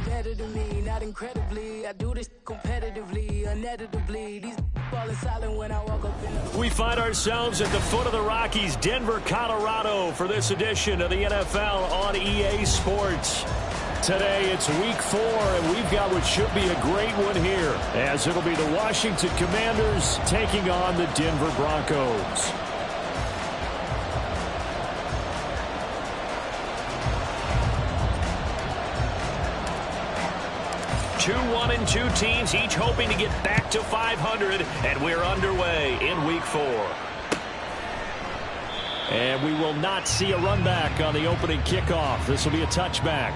better than me, not incredibly. I do this competitively, uneditably. These falling silent when I walk up in the... We find ourselves at the foot of the Rockies, Denver, Colorado, for this edition of the NFL on EA Sports. Today, it's week 4, and we've got what should be a great one here, as it'll be the Washington Commanders taking on the Denver Broncos. Two 1-2 teams, each hoping to get back to 500, and we're underway in week 4. And we will not see a run back on the opening kickoff. This will be a touchback.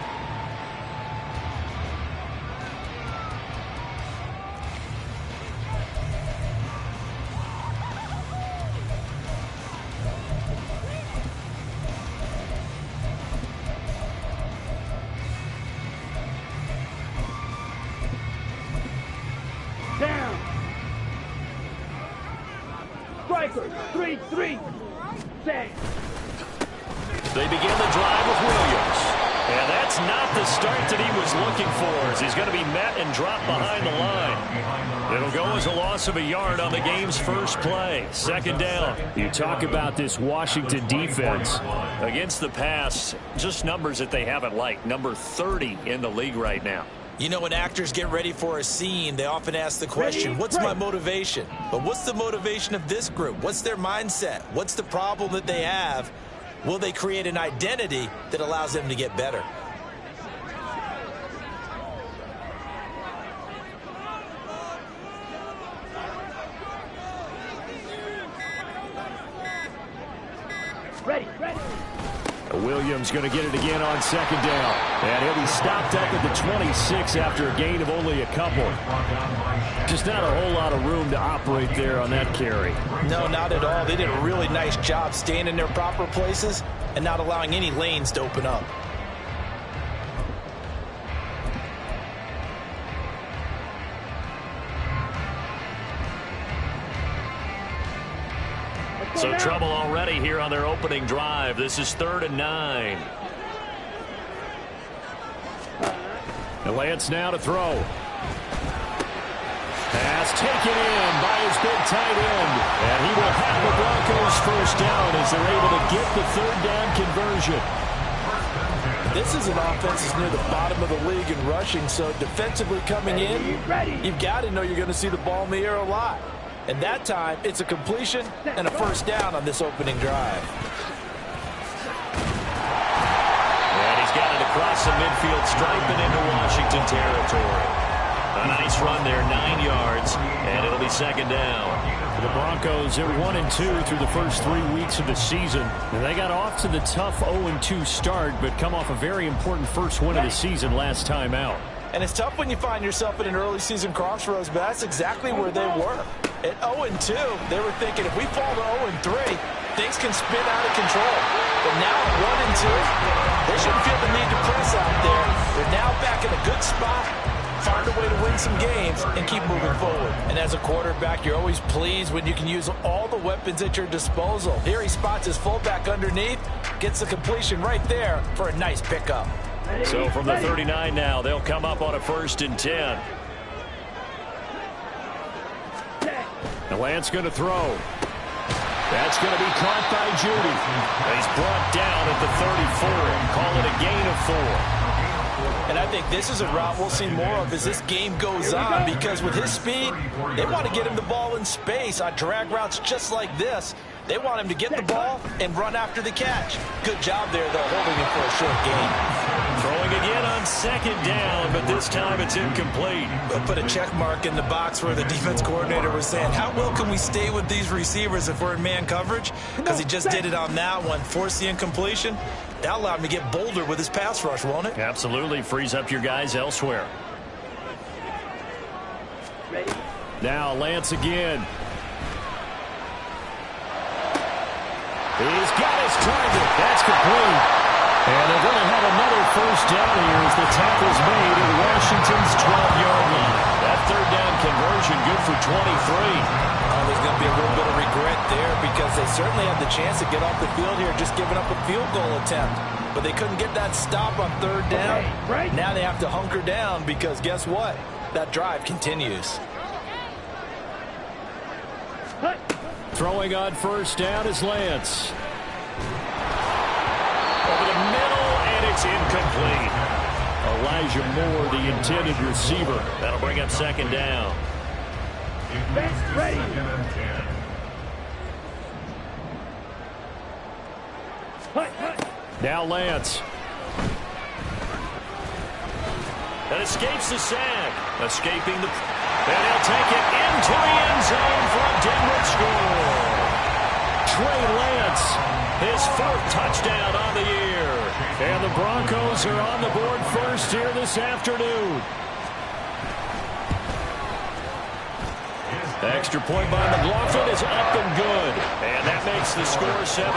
Down. Striker, 3-3. Set. They begin the drive with Williams. And that's not the start that he was looking for, as he's going to be met and dropped behind the line. It'll go as a loss of a yard on the game's first play. Second down. You talk about this Washington defense. Against the pass, just numbers that they haven't liked. Number 30 in the league right now. You know, when actors get ready for a scene, they often ask the question, what's my motivation? But what's the motivation of this group? What's their mindset? What's the problem that they have? Will they create an identity that allows them to get better? Ready. Williams going to get it again on second down. And he'll be stopped up at the 26 after a gain of only a couple. Just not a whole lot of room to operate there on that carry. No, not at all. They did a really nice job staying in their proper places and not allowing any lanes to open up. So trouble already here on their opening drive. This is 3rd and 9. And Lance now to throw. Pass taken in by his big tight end. And he will have the Broncos first down as they're able to get the 3rd down conversion. This is an offense that's near the bottom of the league in rushing, so defensively coming in, you've got to know you're going to see the ball in the air a lot. And that time, it's a completion and a first down on this opening drive. And he's got it across the midfield stripe and into Washington territory. A nice run there, 9 yards, and it'll be second down. The Broncos are 1-2 through the first 3 weeks of the season. And they got off to the tough 0-2 start, but come off a very important first win of the season last time out. And it's tough when you find yourself at an early season crossroads, but that's exactly where they were. At 0-2, they were thinking if we fall to 0-3, things can spin out of control. But now at 1-2, they shouldn't feel the need to press out there. They're now back in a good spot, find a way to win some games, and keep moving forward. And as a quarterback, you're always pleased when you can use all the weapons at your disposal. Here he spots his fullback underneath, gets the completion right there for a nice pickup. So from the 39 now, they'll come up on a 1st and 10. And Lance going to throw. That's going to be caught by Judy. He's brought down at the 34. Call it a gain of 4. And I think this is a route we'll see more of as this game goes on, because with his speed, they want to get him the ball in space on drag routes just like this. They want him to get the ball and run after the catch. Good job there, though, holding him for a short gain. Throwing again on second down, but this time it's incomplete. But put a check mark in the box where the defense coordinator was saying, how well can we stay with these receivers if we're in man coverage? Because he just did it on that one, forced the incompletion. That allowed him to get bolder with his pass rush, won't it? Absolutely. Frees up your guys elsewhere. Now Lance again. He's got his target. That's complete. And they're going to have another first down here as the tackle's made at Washington's 12-yard line. That 3rd down conversion good for 23. Well, there's going to be a little bit of regret there because they certainly had the chance to get off the field here, just giving up a field goal attempt. But they couldn't get that stop on third down. Right. Now they have to hunker down because guess what? That drive continues. Throwing on first down is Lance. Over the middle, and it's incomplete. Elijah Moore, the intended receiver. That'll bring up second down. Bench ready. Now Lance. That escapes the sack. Escaping the... And he'll take it into the end zone for a Denver score. Trey Lance, his fourth touchdown on the year. And the Broncos are on the board first here this afternoon. Extra point by McLaughlin is up and good. And that makes the score 7-0.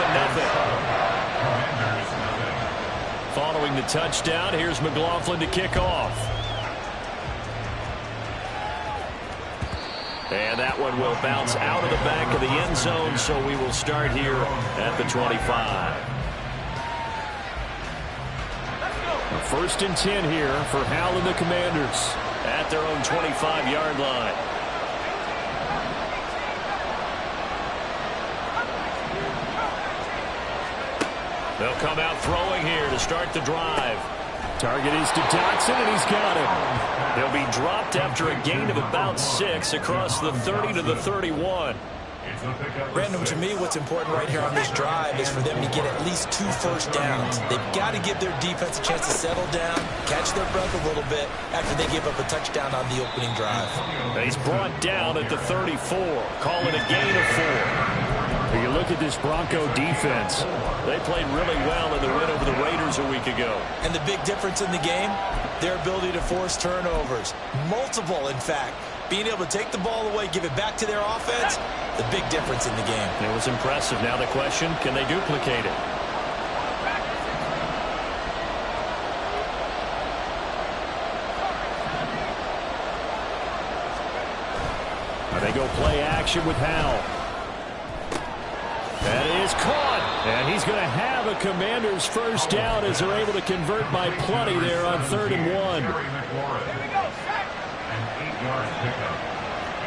Following the touchdown, here's McLaughlin to kick off. And that one will bounce out of the back of the end zone, so we will start here at the 25. First and 10 here for Hal and the Commanders at their own 25-yard line. They'll come out throwing here to start the drive. Target is to Dotson, and he's got him. He'll be dropped after a gain of about 6 across the 30 to the 31. Brandon, to me, what's important right here on this drive is for them to get at least 2 first downs. They've got to give their defense a chance to settle down, catch their breath a little bit after they give up a touchdown on the opening drive. He's brought down at the 34. Call it a gain of 4. You look at this Bronco defense. They played really well in the win over the Raiders a week ago. And the big difference in the game, their ability to force turnovers. Multiple, in fact. Being able to take the ball away, give it back to their offense, the big difference in the game. It was impressive. Now the question, can they duplicate it? They go play action with Hal. That is caught, and he's going to have a Commander's first down as they're able to convert by plenty there on 3rd and 1. An 8-yard pickup,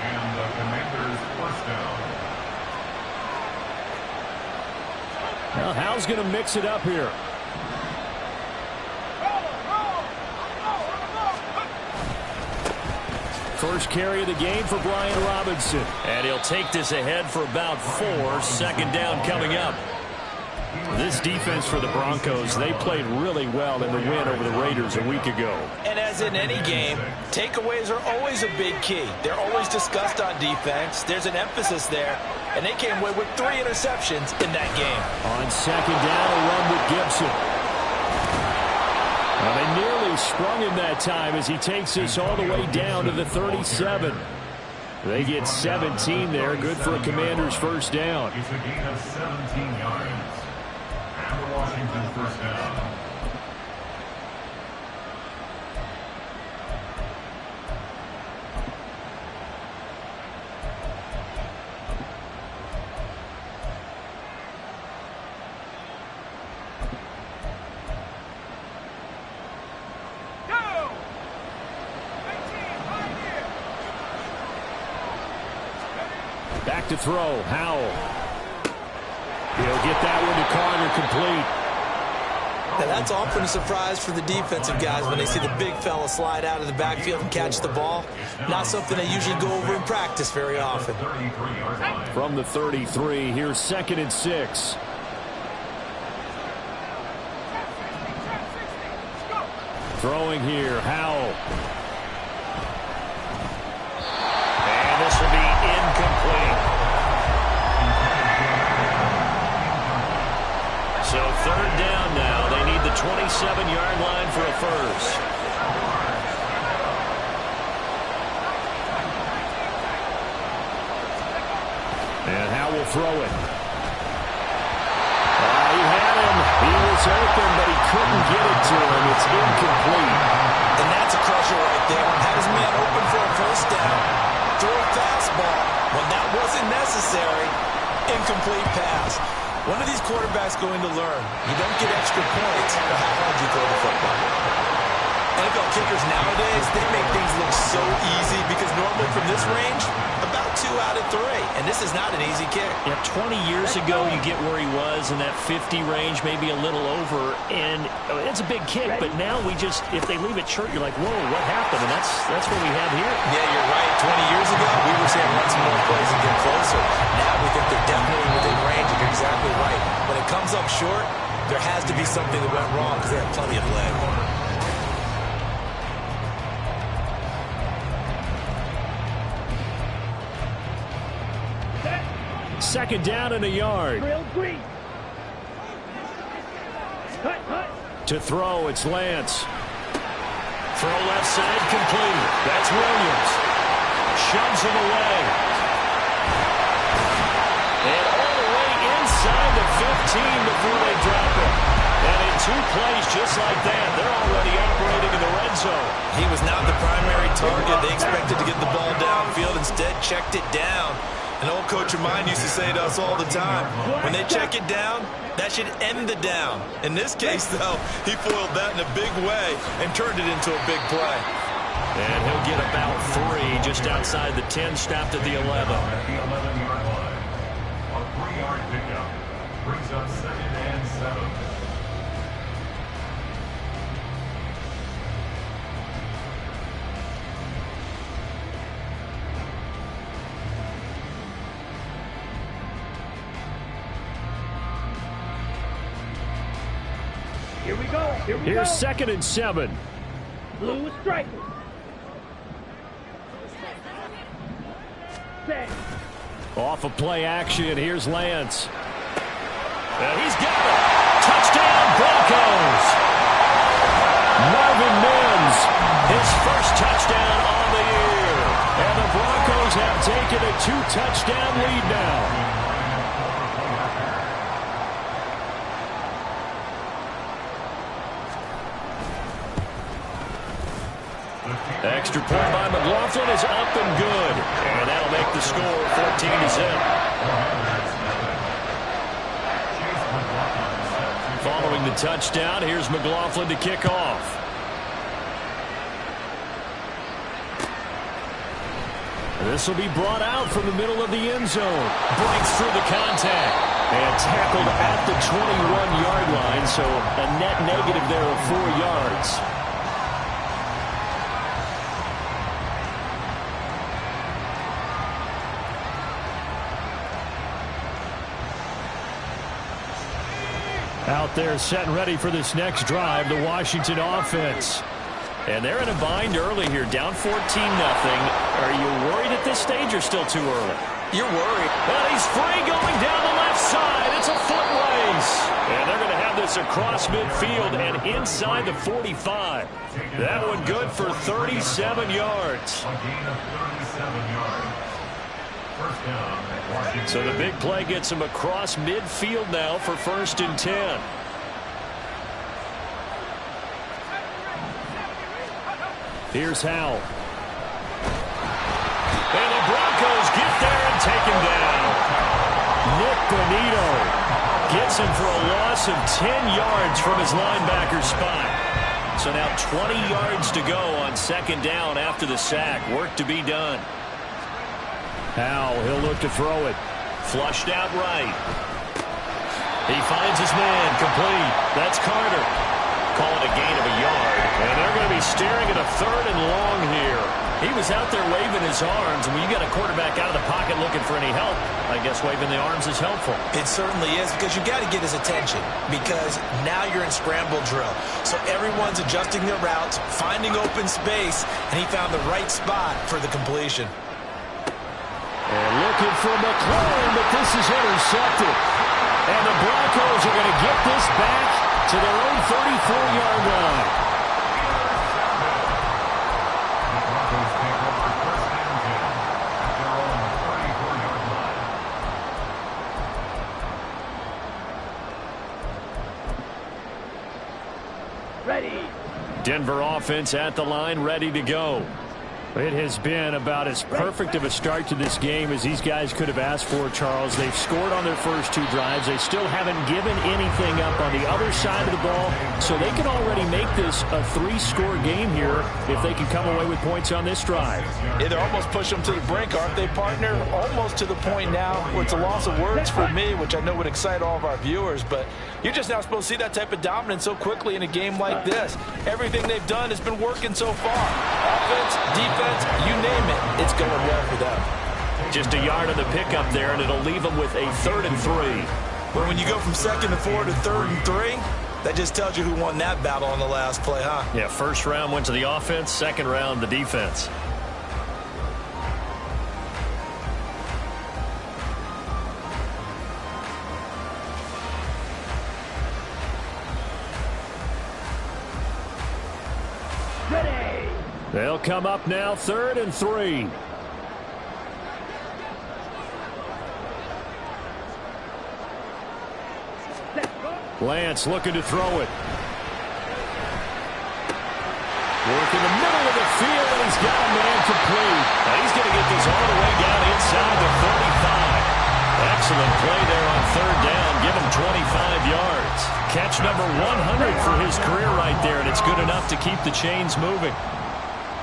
and the Commander's first down. Now Hal's going to mix it up here. First carry of the game for Brian Robinson. And he'll take this ahead for about 4. Second down coming up. This defense for the Broncos, they played really well in the win over the Raiders a week ago. And as in any game, takeaways are always a big key. They're always discussed on defense. There's an emphasis there. And they came away with 3 interceptions in that game. On second down, a run with Gibson. Well, they nearly sprung him that time as he takes this all the way down to the 37. They get 17 there. Good for a Commander's first down. It's a gain of 17 yards. And the Washington first down. Back to throw, Howell. He'll get that one to Carter complete. Now that's often a surprise for the defensive guys when they see the big fella slide out of the backfield and catch the ball. Not something they usually go over in practice very often. From the 33, here's 2nd and 6. Throwing here, Howell. And this will be incomplete. So 3rd down now. They need the 27-yard line for a first. And Howell will throw it. He had him. He was open, but he couldn't get it to him. It's incomplete. And that's a crusher right there. Had his man open for a first down. Throw a fastball. When that wasn't Incomplete pass. One of these quarterbacks going to learn. You don't get extra points for how hard you throw the football. NFL kickers nowadays, they make things look so easy because normally from this range, about 2 out of 3. And this is not an easy kick. Yeah, 20 years ago, you get where he was in that 50 range, maybe a little over. And it's a big kick, but now we just, if they leave it short, you're like, whoa, what happened? And that's what we have here. Yeah, you're right. 20 years ago, we were saying run some more plays and get closer. Now we think they're definitely within range, and you're exactly right. When it comes up short, there has to be something that went wrong because they have plenty of leg. Second down and a yard. To throw, it's Lance. Throw left side, complete. That's Williams. Shoves him away. And all the way inside the 15 before they drop it. And in 2 plays just like that, they're already operating in the red zone. He was not the primary target. They expected to get the ball downfield. Instead, checked it down. An old coach of mine used to say to us all the time, when they check it down, that should end the down. In this case, though, he foiled that in a big way and turned it into a big play. And he'll get about 3 just outside the 10, stopped at the 11. At the 11-yard line. A 3-yard pickup brings up 2nd and 7. Here we go. Here's 2nd and 7. Blue is striking. Set. Off of play action, here's Lance. And he's got it. Touchdown, Broncos. Marvin Mims, his first touchdown on the year. And the Broncos have taken a 2-touchdown lead now. Extra point by McLaughlin is up and good. And that'll make the score 14-0. Following the touchdown, here's McLaughlin to kick off. This will be brought out from the middle of the end zone. Breaks through the contact. And tackled at the 21-yard line, so a net negative there of 4 yards. Out there set and ready for this next drive, the Washington offense. And they're in a bind early here, down 14-0. Are you worried at this stage or still too early? You're worried. But he's free going down the left side. It's a foot race. And they're going to have this across midfield and inside the 45. That one good for 37 yards. A gain of 37 yards. First down, Washington. So the big play gets him across midfield now for 1st and 10. Here's Howell. And the Broncos get there and take him down. Nick Bonito gets him for a loss of 10 yards from his linebacker spot. So now 20 yards to go on 2nd down after the sack. Work to be done. Howell, he'll look to throw it. Flushed out right. He finds his man, complete. That's Carter. Call it a gain of a yard. And they're going to be staring at a 3rd and long here. He was out there waving his arms, and when you got a quarterback out of the pocket looking for any help, I guess waving the arms is helpful. It certainly is, because you got to get his attention, because now you're in scramble drill. So everyone's adjusting their routes, finding open space, and he found the right spot for the completion. And looking for McLaurin, but this is intercepted. And the Broncos are going to get this back to their own 34-yard line. The Broncos take over 1st and 10 at their own 34-yard line. Ready. Denver offense at the line, ready to go. It has been about as perfect of a start to this game as these guys could have asked for, Charles. They've scored on their first 2 drives. They still haven't given anything up on the other side of the ball, so they can already make this a 3-score game here if they can come away with points on this drive. Yeah, they're almost pushing them to the brink, aren't they, partner? Almost to the point now where it's a loss of words for me, which I know would excite all of our viewers, but you're just now supposed to see that type of dominance so quickly in a game like this. Everything they've done has been working so far. Offense, defense, you name it, it's going well for them. Just a yard on the pickup there, and it'll leave them with a 3rd and 3. But when you go from 2nd and 4 to 3rd and 3, that just tells you who won that battle on the last play, huh? Yeah, first round went to the offense, second round the defense. They'll come up now, 3rd and 3. Lance looking to throw it. Work in the middle of the field, and he's got a man complete. Now he's going to get this all the way down inside the 35. Excellent play there on 3rd down. Give him 25 yards. Catch number 100 for his career right there, and it's good enough to keep the chains moving.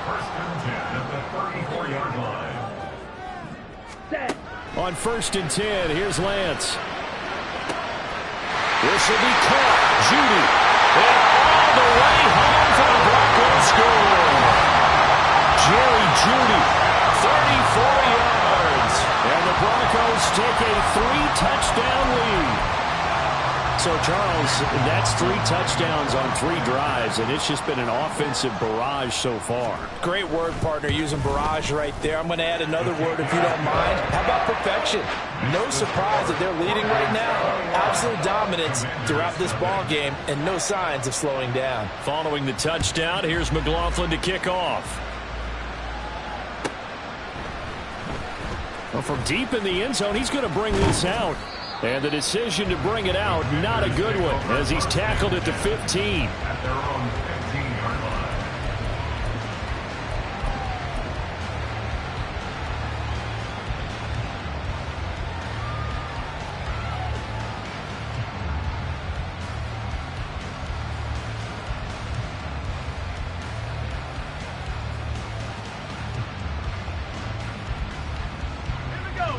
First and 10 at the 34-yard line. On 1st and 10, here's Lance. This will be caught. Judy. And all the way home for the Broncos score. Jerry Judy, 34 yards. And the Broncos take a 3-touchdown lead. So, Charles, that's 3 touchdowns on 3 drives, and it's just been an offensive barrage so far. Great word, partner, using barrage right there. I'm going to add another word if you don't mind. How about perfection? No surprise that they're leading right now. Absolute dominance throughout this ball game, and no signs of slowing down. Following the touchdown, here's McLaughlin to kick off. Well, from deep in the end zone, he's going to bring this out. And the decision to bring it out, not a good one, as he's tackled at the 15. At their own 15-yard line.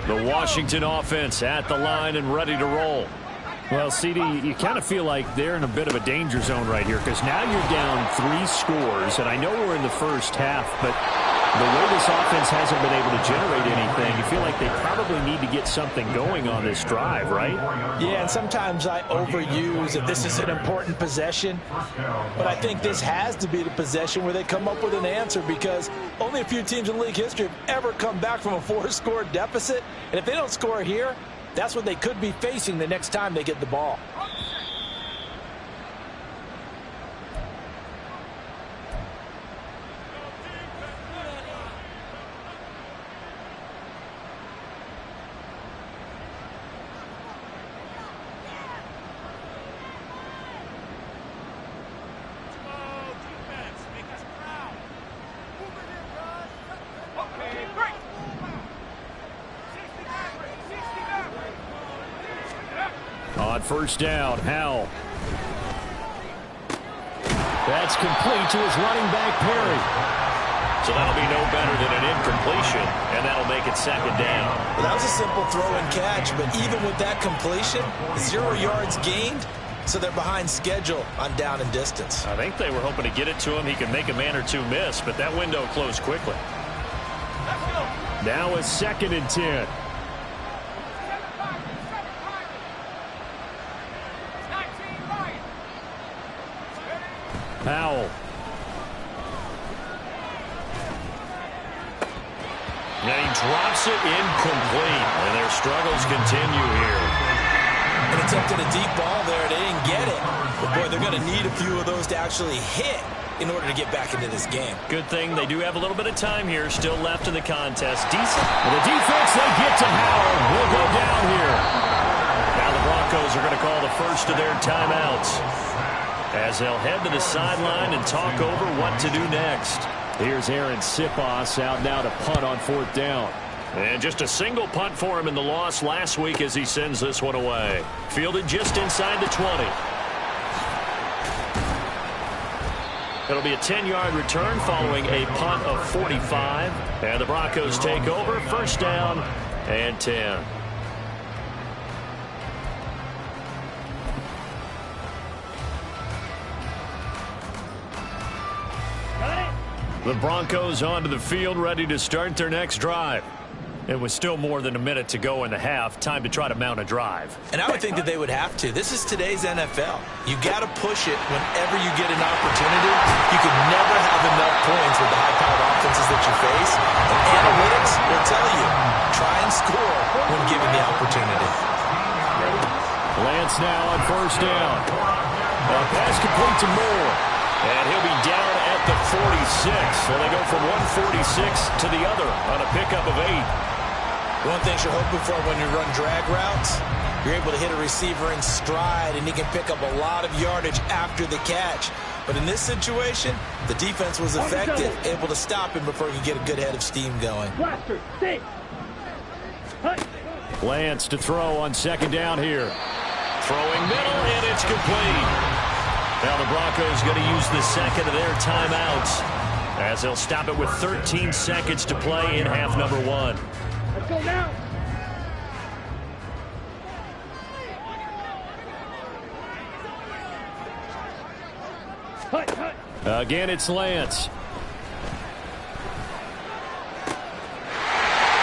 The Washington offense at the line and ready to roll. Well, CD, you kind of feel like they're in a bit of a danger zone right here because now you're down 3 scores, and I know we're in the first half, but the way this offense hasn't been able to generate anything, you feel like they probably need to get something going on this drive, right? Yeah, and sometimes I overuse that this is an important possession, but I think this has to be the possession where they come up with an answer because only a few teams in league history have ever come back from a 4-score deficit, and if they don't score here, that's what they could be facing the next time they get the ball. On 1st down, Howell. That's complete to his running back, Perry. So that'll be no better than an incompletion, and that'll make it 2nd down. Well, that was a simple throw and catch, but even with that completion, 0 yards gained, so they're behind schedule on down and distance. I think they were hoping to get it to him. He could make a man or 2 miss, but that window closed quickly. Now a 2nd and 10. Powell. And he drops it incomplete. And their struggles continue here. And attempted a deep ball there. They didn't get it. But, boy, they're going to need a few of those to actually hit in order to get back into this game. Good thing they do have a little bit of time here still left in the contest. Decent. And the defense, they get to Howell. Will go down here. Now the Broncos are going to call the first of their timeouts, as they'll head to the sideline and talk over what to do next. Here's Aaron Sipos out now to punt on 4th down. And just a single punt for him in the loss last week as he sends this one away. Fielded just inside the 20. It'll be a 10-yard return following a punt of 45. And the Broncos take over. 1st down and 10. The Broncos onto the field, ready to start their next drive. It was still more than a minute to go in the half. Time to try to mount a drive. And I would think that they would have to. This is today's NFL. You got to push it whenever you get an opportunity. You can never have enough points with the high-powered offenses that you face. And analytics will tell you, try and score when given the opportunity. Lance now on 1st down. A pass complete to Moore. And he'll be down at the 46. So they go from 146 to the other on a pickup of 8. One thing you're hoping for when you run drag routes, you're able to hit a receiver in stride, and he can pick up a lot of yardage after the catch. But in this situation, the defense was effective, able to stop him before he could get a good head of steam going. Blaster, stay. Lance to throw on 2nd down here. Throwing middle, and it's complete. Now the Broncos going to use the second of their timeouts as they'll stop it with 13 seconds to play in half number 1. Let's go now. Again, it's Lance.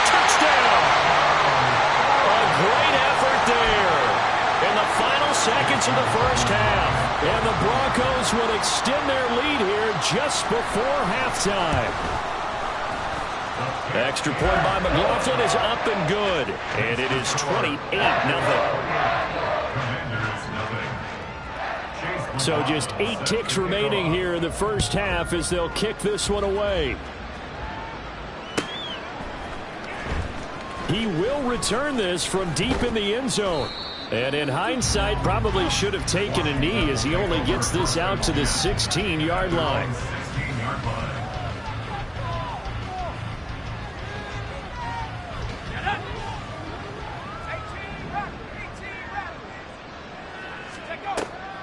Touchdown! A great effort there in the final seconds of the 1st half. And the Broncos will extend their lead here just before halftime. Extra point by McLaughlin is up and good. And it is 28-0. So just 8 ticks remaining here in the 1st half as they'll kick this one away. He will return this from deep in the end zone. And in hindsight, probably should have taken a knee as he only gets this out to the 16-yard line.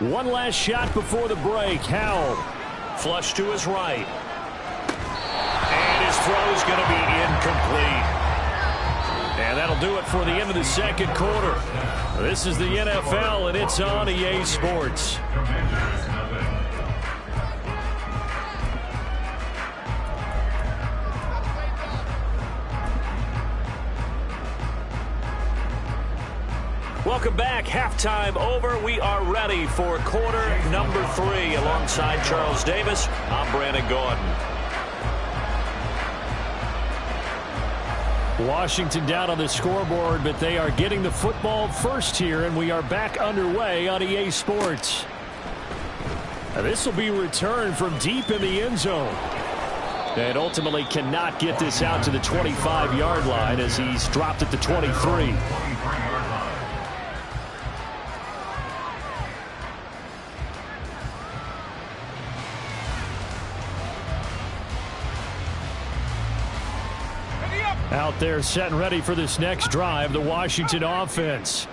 One last shot before the break. Howell. Flush to his right. And his throw is going to be incomplete. And that'll do it for the end of the 2nd quarter. This is the NFL, and it's on EA Sports. Welcome back. Halftime over. We are ready for quarter number 3. Alongside Charles Davis, I'm Brandon Gordon. Washington down on the scoreboard, but they are getting the football first here, and we are back underway on EA Sports. Now, this will be returned from deep in the end zone. And ultimately cannot get this out to the 25-yard line as he's dropped at the 23. Out there set and ready for this next drive, the Washington offense.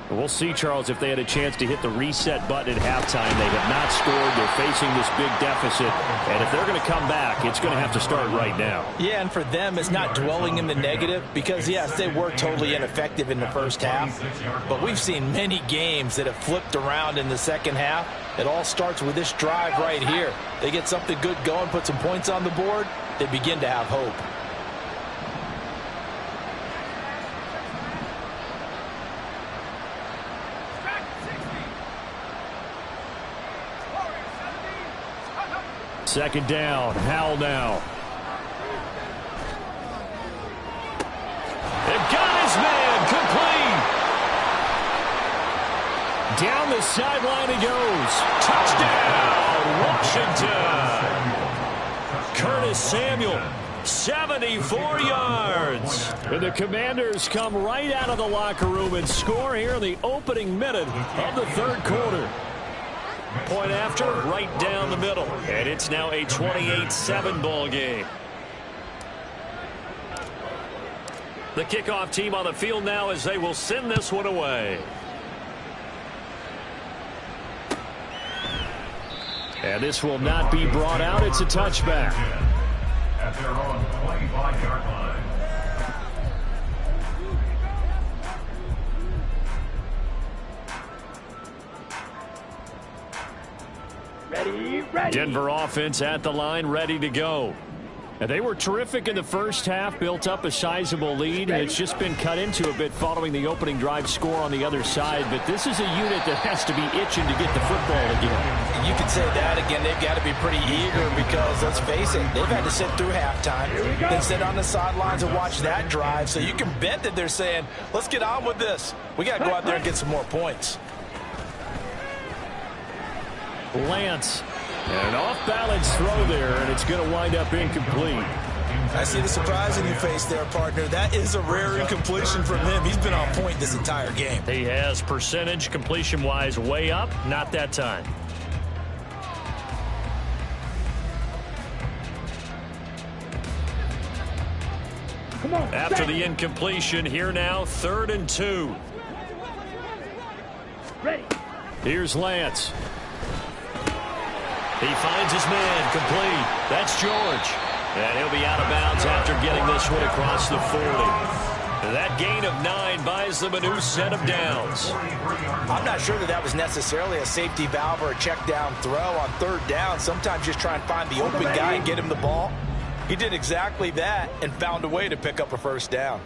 We'll see, Charles, if they had a chance to hit the reset button at halftime. They have not scored. They're facing this big deficit. And if they're going to come back, it's going to have to start right now. Yeah, and for them, it's not dwelling in the negative because, yes, they were totally ineffective in the 1st half. But we've seen many games that have flipped around in the 2nd half. It all starts with this drive right here. They get something good going, put some points on the board, they begin to have hope. Second down. Howell now. They've got his man. Complete. Down the sideline he goes. Touchdown, Washington. Curtis Samuel, 74 yards. And the Commanders come right out of the locker room and score here in the opening minute of the 3rd quarter. Point after, right down the middle. And it's now a 28-7 ball game. The kickoff team on the field now as they will send this one away. And this will not be brought out. It's a touchback. At their own 25-yard line. Ready. Denver offense at the line, ready to go. And they were terrific in the first half, built up a sizable lead. It's just been cut into a bit following the opening drive score on the other side. But this is a unit that has to be itching to get the football again. You can say that again. They've got to be pretty eager because, let's face it, they've had to sit through halftime, then sit on the sidelines and watch that drive. So you can bet that they're saying, let's get on with this. We got to go out there and get some more points. Lance. And an off-balance throw there, and it's going to wind up incomplete. I see the surprise in your face there, partner. That is a rare incompletion from him. He's been on point this entire game. He has percentage completion-wise way up, not that time. Come on. After the incompletion, here now, 3rd and 2. Ready. Here's Lance. He finds his man, complete. That's George. And he'll be out of bounds after getting this one across the 40. That gain of 9 buys them a new set of downs. I'm not sure that was necessarily a safety valve or a check down throw on 3rd down. Sometimes just try and find the open guy and get him the ball. He did exactly that and found a way to pick up a 1st down.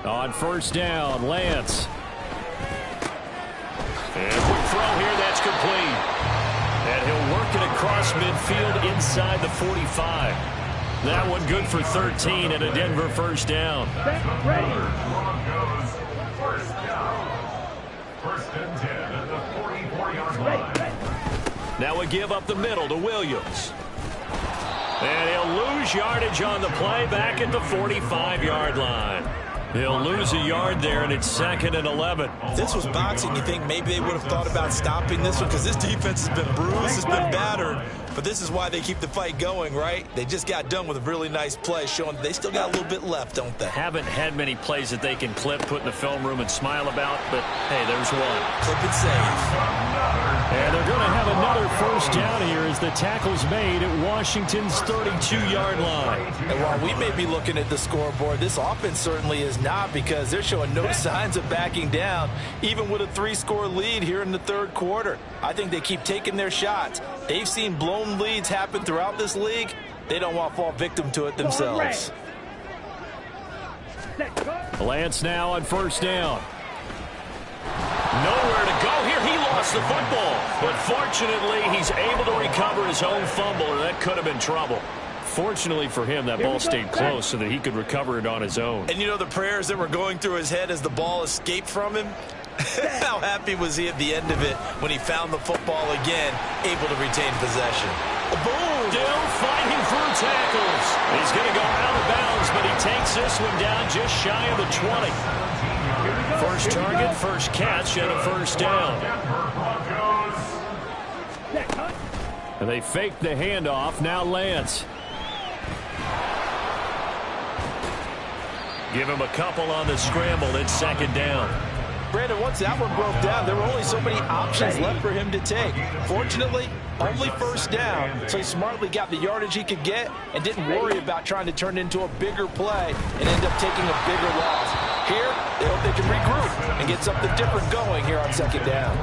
On 1st down, Lance. And quick throw here, that's complete. And he'll work it across midfield inside the 45. That one good for 13 and a Denver 1st down. Broncos, 1st down. 1st and 10 at the 44-yard line. Now a give up the middle to Williams. And he'll lose yardage on the play back at the 45-yard line. He'll lose a yard there, and it's 2nd and 11. If this was boxing, you think maybe they would have thought about stopping this one because this defense has been bruised, has been battered. But this is why they keep the fight going, right? They just got done with a really nice play, showing they still got a little bit left, don't they? Haven't had many plays that they can clip, put in the film room, and smile about, but, hey, there's one. Clip and save. And they're going to have another 1st down here as the tackle's made at Washington's 32-yard line. And while we may be looking at the scoreboard, this offense certainly is not because they're showing no signs of backing down, even with a 3-score lead here in the 3rd quarter. I think they keep taking their shots. They've seen blown leads happen throughout this league. They don't want to fall victim to it themselves. Lance now on 1st down. Nowhere to go here. He lost the football. But fortunately, he's able to recover his own fumble, or that could have been trouble. Fortunately for him, that ball stayed close so that he could recover it on his own. And you know the prayers that were going through his head as the ball escaped from him? How happy was he at the end of it when he found the football again, able to retain possession? Boom! Still fighting through tackles. He's going to go out of bounds, but he takes this one down just shy of the 20. First target, first catch, and a 1st down. And they fake the handoff. Now Lance. Give him a couple on the scramble. It's 2nd down. Brandon, once that one broke down, there were only so many options left for him to take. Fortunately, only 1st down, so he smartly got the yardage he could get and didn't worry about trying to turn it into a bigger play and end up taking a bigger loss. Here, they hope they can regroup and get something different going here on 2nd down.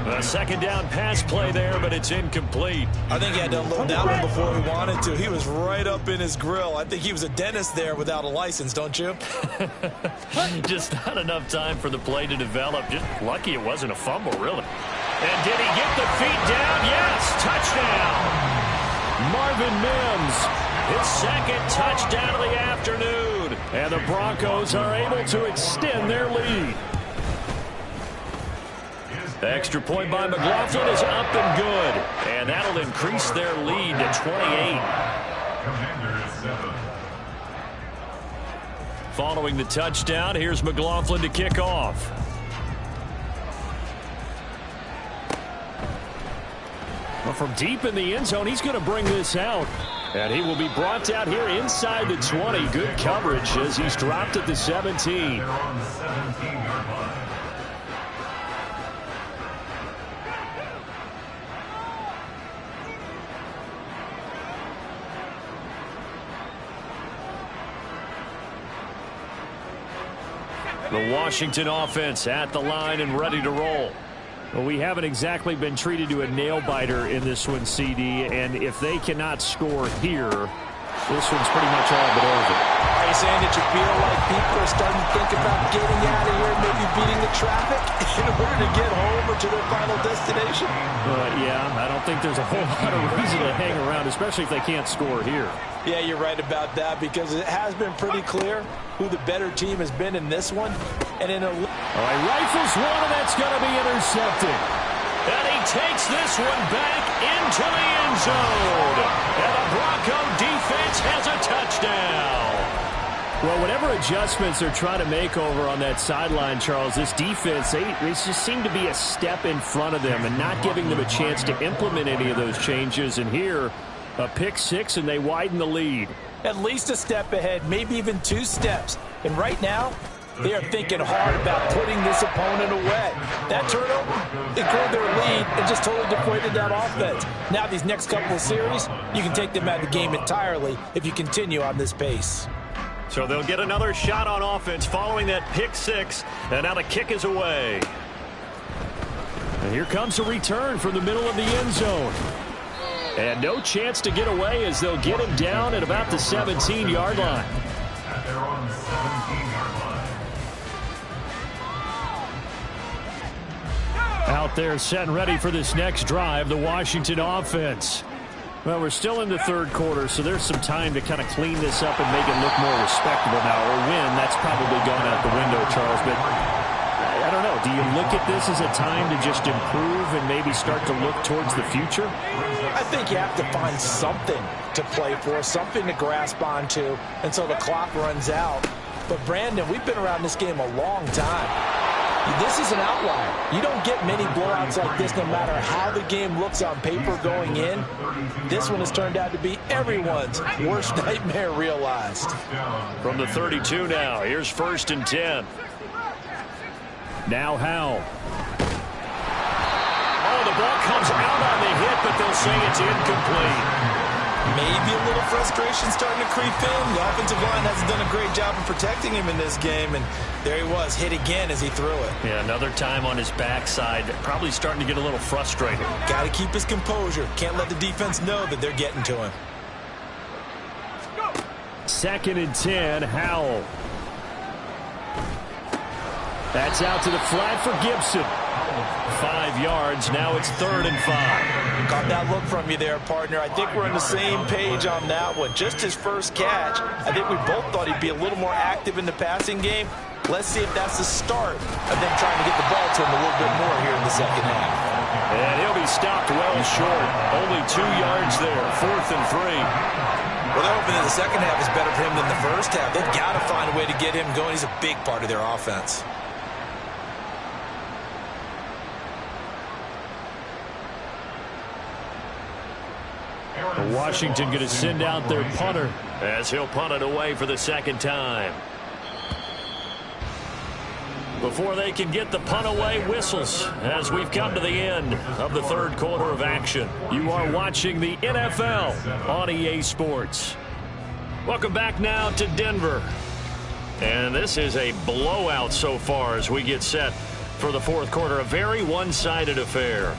A 2nd down pass play there, but it's incomplete. I think he had to unload that one before he wanted to. He was right up in his grill. I think he was a dentist there without a license, don't you? Just not enough time for the play to develop. Just lucky it wasn't a fumble, really. And did he get the feet down? Yes, touchdown. Marvin Mims, his 2nd touchdown of the afternoon. And the Broncos are able to extend their lead. The extra point by McLaughlin is up and good. And that'll increase their lead to 28. Following the touchdown, here's McLaughlin to kick off. Well, from deep in the end zone, he's going to bring this out. And he will be brought out here inside the 20. Good coverage as he's dropped at the 17. The Washington offense at the line and ready to roll. Well, we haven't exactly been treated to a nail-biter in this one, CD, and if they cannot score here, this one's pretty much all but over. Are you saying that you feel like people are starting to think about getting out of here, maybe beating the traffic in order to get home or to their final destination? Yeah, I don't think there's a whole lot of reason to hang around, especially if they can't score here. Yeah, you're right about that because it has been pretty clear who the better team has been in this one. And in a... All right, rifles one, and that's going to be intercepted. And he takes this one back into the end zone. And the Bronco defense has a touchdown. Well, whatever adjustments they're trying to make over on that sideline, Charles, this defense, they just seem to be a step in front of them and not giving them a chance to implement any of those changes. And here, a pick six, and they widen the lead. At least a step ahead, maybe even 2 steps. And right now, they are thinking hard about putting this opponent away. That turnover, it grew their lead and just totally deflated that offense. Now these next couple of series, you can take them out of the game entirely if you continue on this pace. So they'll get another shot on offense following that pick six, and now the kick is away. And here comes a return from the middle of the end zone. And no chance to get away as they'll get him down at about the 17-yard line. At their own 17-yard line. Out there set and ready for this next drive, the Washington offense. Well, we're still in the third quarter, so there's some time to kind of clean this up and make it look more respectable now. Or win, that's probably gone out the window, Charles. But I don't know. Do you look at this as a time to just improve and maybe start to look towards the future? I think you have to find something to play for, something to grasp onto until the clock runs out. But, Brandon, we've been around this game a long time. This is an outlier. You don't get many blowouts like this no matter how the game looks on paper going in. This one has turned out to be everyone's worst nightmare realized. From the 32 now, here's 1st and 10. Now Howell. Oh, the ball comes out on the hit, but they'll say it's incomplete. Maybe a little frustration starting to creep in. The offensive line hasn't done a great job of protecting him in this game, and there he was, hit again as he threw it. Yeah, another time on his backside, probably starting to get a little frustrated. Got to keep his composure. Can't let the defense know that they're getting to him. 2nd and 10, Howell. That's out to the flat for Gibson. 5 yards. Now it's 3rd and 5. Got that look from you there, partner. I think we're on the same page on that one. Just his first catch. I think we both thought he'd be a little more active in the passing game. Let's see if that's the start of them trying to get the ball to him a little bit more here in the second half. And he'll be stopped well short. Only 2 yards there. 4th and 3. Well, they're hoping that the second half is better for him than the first half. They've got to find a way to get him going. He's a big part of their offense. Washington going to send out their punter as he'll punt it away for the 2nd time. Before they can get the punt away, whistles as we've come to the end of the 3rd quarter of action. You are watching the NFL on EA Sports. Welcome back now to Denver. And this is a blowout so far as we get set for the 4th quarter. A very one-sided affair.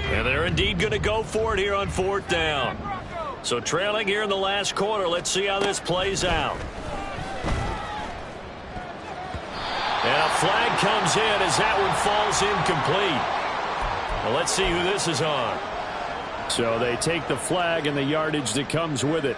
And they're indeed going to go for it here on 4th down. So trailing here in the last quarter. Let's see how this plays out. And a flag comes in as that one falls incomplete. Well, let's see who this is on. So they take the flag and the yardage that comes with it.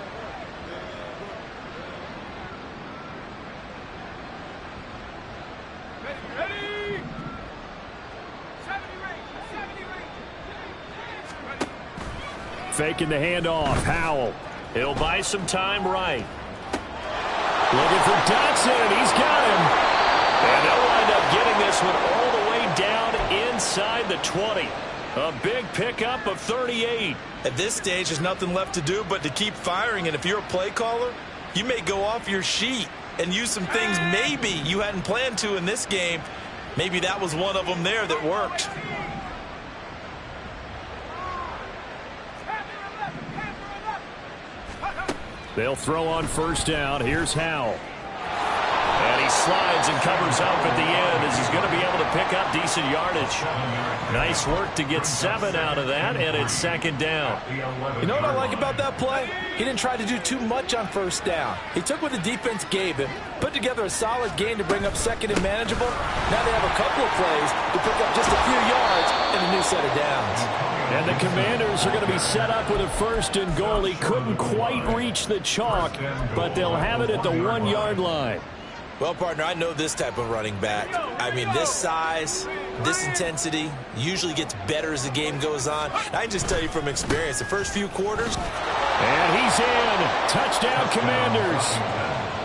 faking the handoff. Howell. He'll buy some time right. Looking for Dotson. He's got him. And they'll wind up getting this one all the way down inside the 20. A big pickup of 38. At this stage, there's nothing left to do but to keep firing. And if you're a play caller, you may go off your sheet and use some things maybe you hadn't planned to in this game. Maybe that was one of them there that worked. They'll throw on first down. Here's Howell. And he slides and covers up at the end as he's going to be able to pick up decent yardage. Nice work to get 7 out of that, and it's second down. You know what I like about that play? He didn't try to do too much on first down. He took what the defense gave him, put together a solid gain to bring up second and manageable. Now they have a couple of plays to pick up just a few yards and a new set of downs. And the Commanders are going to be set up with a first and goal. He couldn't quite reach the chalk, but they'll have it at the 1-yard line. Well, partner, I know this type of running back. I mean, this size, this intensity usually gets better as the game goes on. I can just tell you from experience, the first few quarters. And he's in. Touchdown, Commanders.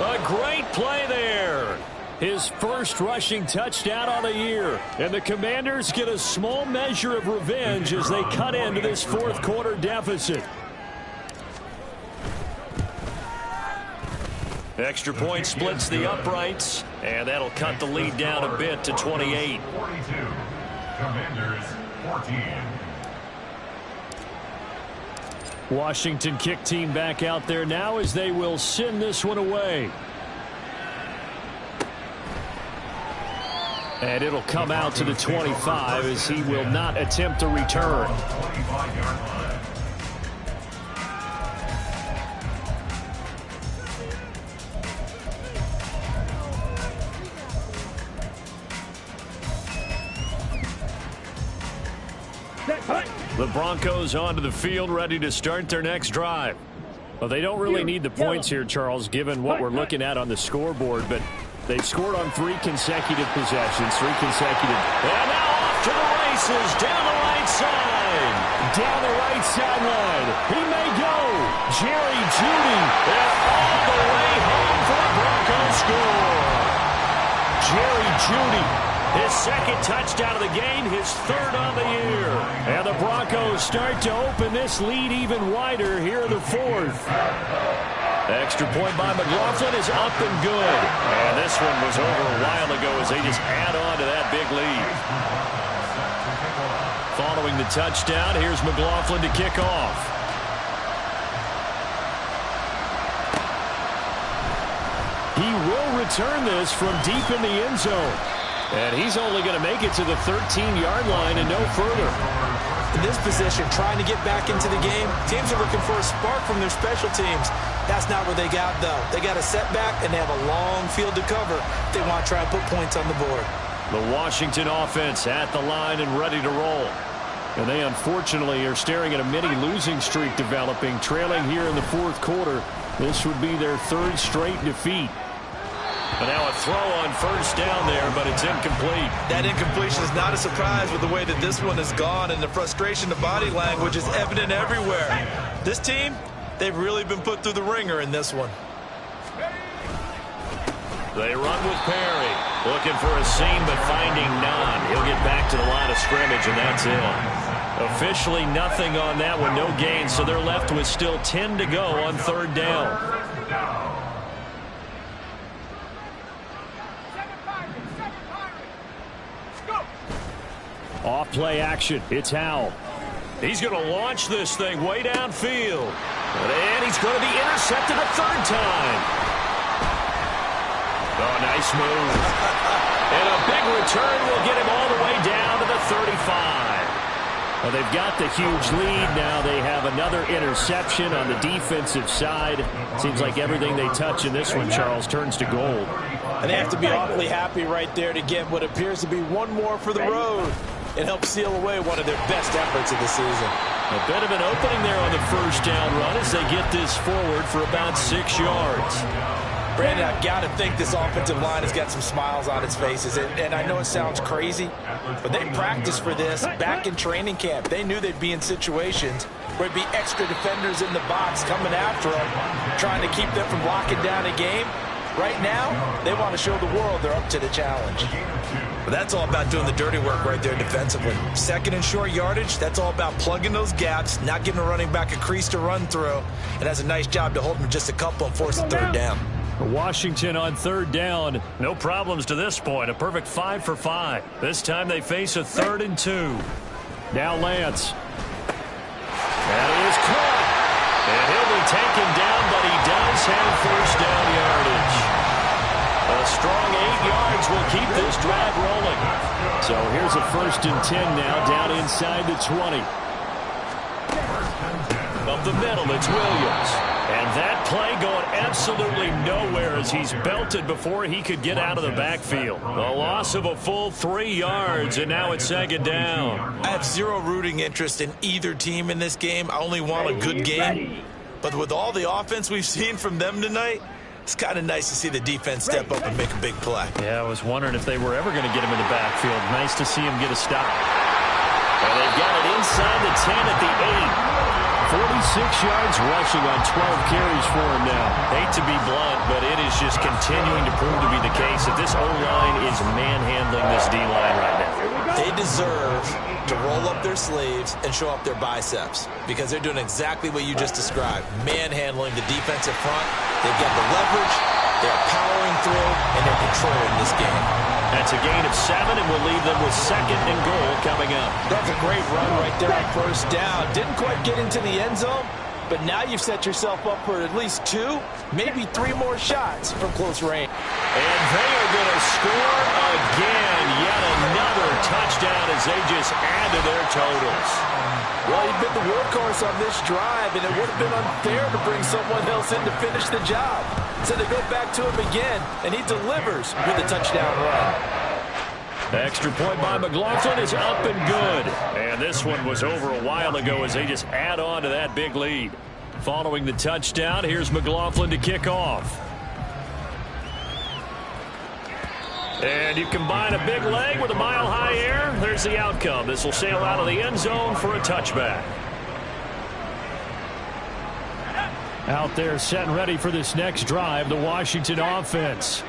A great play there. His first rushing touchdown on the year. And the Commanders get a small measure of revenge as they cut into this fourth quarter deficit. Extra point splits the uprights, and that'll cut the lead down a bit to 28. 42. Commanders 14. Washington kick team back out there now as they will send this one away. And it'll come out to the 25 as he will not attempt a return. 25-yard line. The Broncos onto the field, ready to start their next drive. Well, they don't really need the points here, Charles, given what we're looking at on the scoreboard, but they've scored on 3 consecutive possessions, 3 consecutive. And now off to the races, down the right side. Down the right sideline. He may go. Jerry Jeudy, and all the way home for the Broncos score. Jerry Jeudy. His second touchdown of the game, his third on the year. And the Broncos start to open this lead even wider here in the fourth. Extra point by McLaughlin is up and good. And this one was over a while ago as they just add on to that big lead. Following the touchdown, here's McLaughlin to kick off. He will return this from deep in the end zone. And he's only going to make it to the 13-yard line and no further. In this position, trying to get back into the game, teams are looking for a spark from their special teams. That's not where they got, though. They got a setback, and they have a long field to cover if they want to try and put points on the board. The Washington offense at the line and ready to roll. And they, unfortunately, are staring at a mini losing streak developing, trailing here in the fourth quarter. This would be their 3rd straight defeat. And now a throw on first down there, but it's incomplete. That incompletion is not a surprise with the way that this one has gone, and the frustration, the body language is evident everywhere. This team, they've really been put through the ringer in this one. They run with Perry. Looking for a seam, but finding none. He'll get back to the line of scrimmage, and that's it. Officially nothing on that one, no gain, so they're left with still 10 to go on 3rd down. Off play action. It's Howell. He's going to launch this thing way downfield. And he's going to be intercepted a 3rd time. Oh, nice move. And a big return will get him all the way down to the 35. Well, they've got the huge lead. Now they have another interception on the defensive side. Seems like everything they touch in this one, Charles, turns to gold. And they have to be awfully happy right there to get what appears to be one more for the road. It helps seal away one of their best efforts of the season. A bit of an opening there on the first down run as they get this forward for about 6 yards. Brandon, I've got to think this offensive line has got some smiles on its faces. And I know it sounds crazy, but they practiced for this back in training camp. They knew they'd be in situations where it'd be extra defenders in the box coming after them, trying to keep them from locking down a game. Right now, they want to show the world they're up to the challenge. But that's all about doing the dirty work right there defensively. Second and short yardage, that's all about plugging those gaps, not giving a running back a crease to run through. And has a nice job to hold them just a couple and force the third down. Washington on third down. No problems to this point. A perfect 5 for 5. This time they face a 3rd and 2. Now Lance. That is caught. And he'll be taken down, but he does have first down yardage. A strong 8 yards will keep this drive rolling. So here's a 1st and 10 now, down inside the 20. Up the middle, it's Williams. And that play going absolutely nowhere as he's belted before he could get out of the backfield. A loss of a full 3 yards, and now it's 2nd down. I have zero rooting interest in either team in this game. I only want a good game. But with all the offense we've seen from them tonight, it's kind of nice to see the defense step up and make a big play. Yeah, I was wondering if they were ever going to get him in the backfield. Nice to see him get a stop. And they've got it inside the 10 at the 8. 46 yards rushing on 12 carries for him now. Hate to be blunt, but it is just continuing to prove to be the case that this O-line is manhandling this D-line right now. They deserve to roll up their sleeves and show up their biceps because they're doing exactly what you just described, manhandling the defensive front. They've got the leverage, they're powering through, and they're controlling this game. That's a gain of 7, and we'll leave them with 2nd and goal coming up. That's a great run right there on first down. Didn't quite get into the end zone, but now you've set yourself up for at least 2, maybe 3 more shots from close range. And they are going to score again. Yet another touchdown as they just add to their totals. Well, he'd been the workhorse on this drive, and it would have been unfair to bring someone else in to finish the job. So they go back to him again, and he delivers with a touchdown run. Extra point by McLaughlin is up and good. And this one was over a while ago as they just add on to that big lead. Following the touchdown, here's McLaughlin to kick off. And you combine a big leg with a mile-high air, there's the outcome. This will sail out of the end zone for a touchback. Out there set and ready for this next drive, the Washington offense.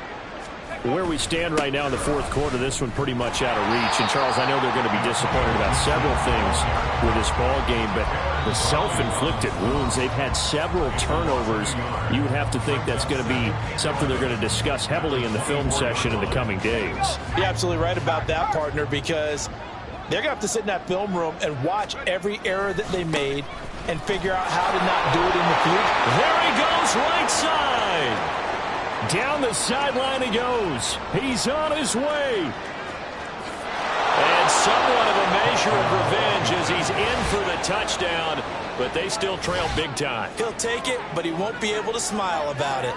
Where we stand right now in the 4th quarter, this one pretty much out of reach. And, Charles, I know they're going to be disappointed about several things with this ball game, but the self-inflicted wounds, they've had several turnovers. You would have to think that's going to be something they're going to discuss heavily in the film session in the coming days. You're absolutely right about that, partner, because they're going to have to sit in that film room and watch every error that they made and figure out how to not do it in the future. There he goes, right side. Down the sideline he goes. He's on his way. And somewhat of a measure of revenge as he's in for the touchdown, but they still trail big time. He'll take it, but he won't be able to smile about it.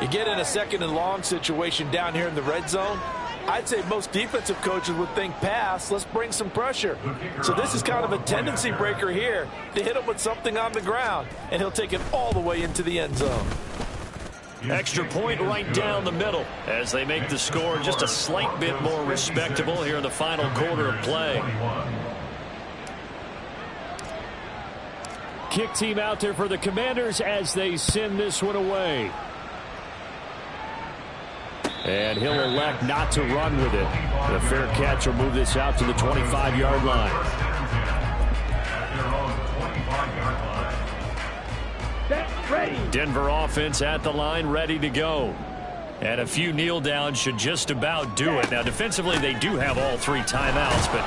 You get in a 2nd and long situation down here in the red zone, I'd say most defensive coaches would think pass, let's bring some pressure. So this is kind of a tendency breaker here to hit him with something on the ground, and he'll take it all the way into the end zone. Extra point right down the middle as they make the score just a slight bit more respectable here in the final quarter of play. Kick team out there for the Commanders as they send this one away. And he'll elect not to run with it. The fair catch will move this out to the 25-yard line. Denver offense at the line, ready to go. And a few kneel downs should just about do it. Now, defensively, they do have all 3 timeouts, but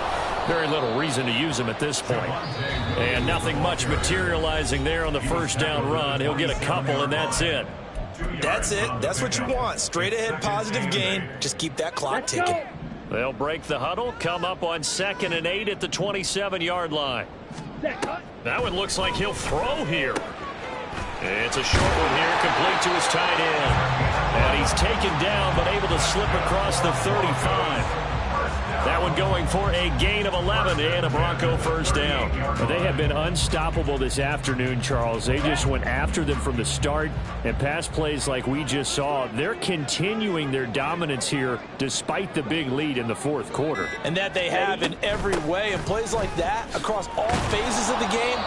very little reason to use them at this point. And nothing much materializing there on the first down run. He'll get a couple, and that's it. That's it. That's what you want. Straight ahead, positive gain. Just keep that clock ticking. They'll break the huddle, come up on 2nd and 8 at the 27-yard line. That one looks like he'll throw here. It's a short one here, complete to his tight end. And he's taken down, but able to slip across the 35. That one going for a gain of 11 and a Bronco first down. Well, they have been unstoppable this afternoon, Charles. They just went after them from the start, and pass plays like we just saw, they're continuing their dominance here despite the big lead in the 4th quarter. And that they have in every way, and plays like that across all phases of the game,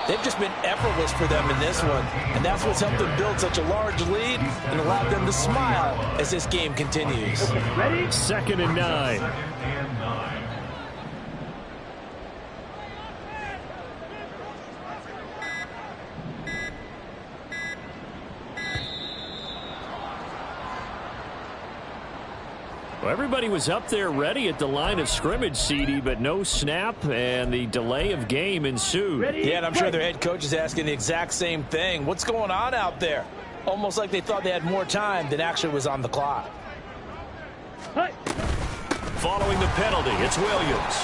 They've just been effortless for them in this one, and that's what's helped them build such a large lead and allowed them to smile as this game continues. Ready? 2nd and 9. Well, everybody was up there ready at the line of scrimmage, CD, but no snap, and the delay of game ensued. Yeah, and I'm sure their head coach is asking the exact same thing. What's going on out there? Almost like they thought they had more time than actually was on the clock. Following the penalty, it's Williams.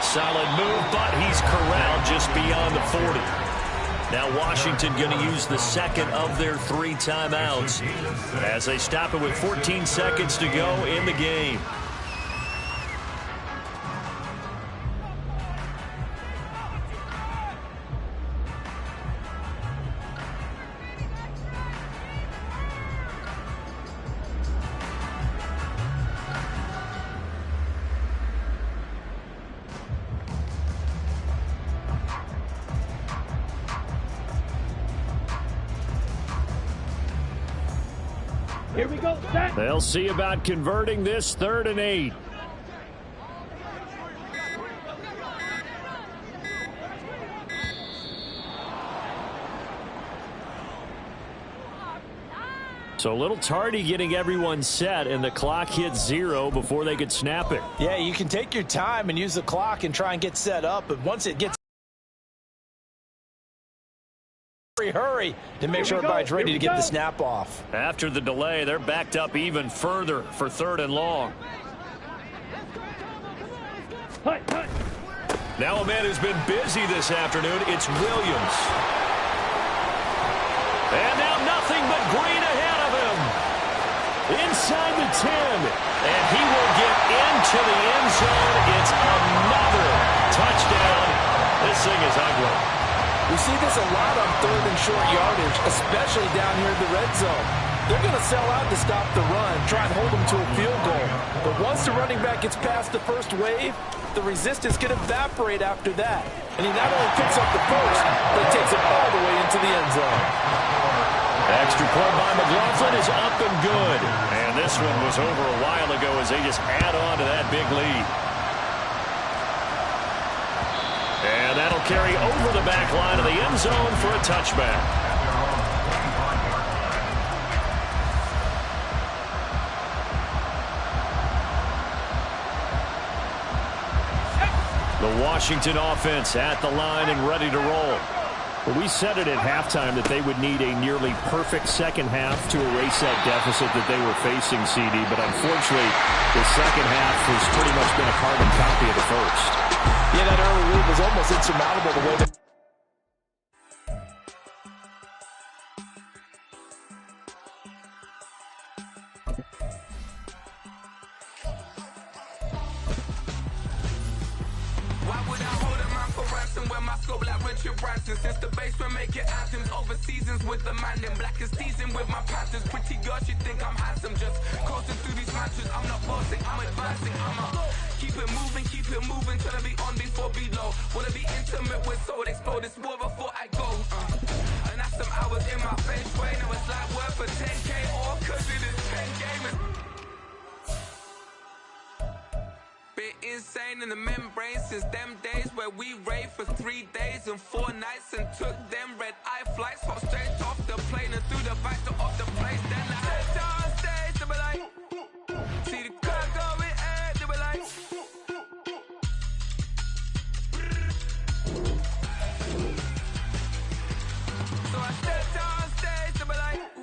Solid move, but he's corralled just beyond the 40. Now Washington going to use the second of their 3 timeouts as they stop it with 14 seconds to go in the game. Here we go. Set. They'll see about converting this 3rd and 8. So a little tardy getting everyone set, and the clock hits 0 before they could snap it. Yeah, you can take your time and use the clock and try and get set up, but once it gets hurry to make sure everybody's ready to get the snap off. After the delay, they're backed up even further for 3rd and long. Now a man who's been busy this afternoon, it's Williams. And now nothing but green ahead of him. Inside the 10. And he will get into the end zone. It's another touchdown. This thing is ugly. We see this a lot on 3rd and short yardage, especially down here in the red zone. They're going to sell out to stop the run, try and hold them to a field goal. But once the running back gets past the first wave, the resistance can evaporate after that. And he not only picks up the first, but takes it all the way into the end zone. Extra point by McLaughlin is up and good. And this one was over a while ago as they just add on to that big lead. And that'll carry over the back line of the end zone for a touchback. The Washington offense at the line and ready to roll. Well, we said it at halftime that they would need a nearly perfect second half to erase that deficit that they were facing, CD. But unfortunately, the second half has pretty much been a carbon copy of the first. Yeah, that early lead was almost insurmountable the way that since the basement making anthems over seasons with the man in black is teasing with my patterns. Pretty girl, she think I'm handsome, just coasting through these matches. I'm not bossing, I'm advancing. Keep it moving, trying to be on before below. Wanna be intimate with soul, explode this war before I go. And that's some hours in my face way. Now it's like work for 10K or cause it is 10 gamers. Been insane in the membrane since them days where we raved for 3 days and 4 nights and took them red eye flights, hot straight off the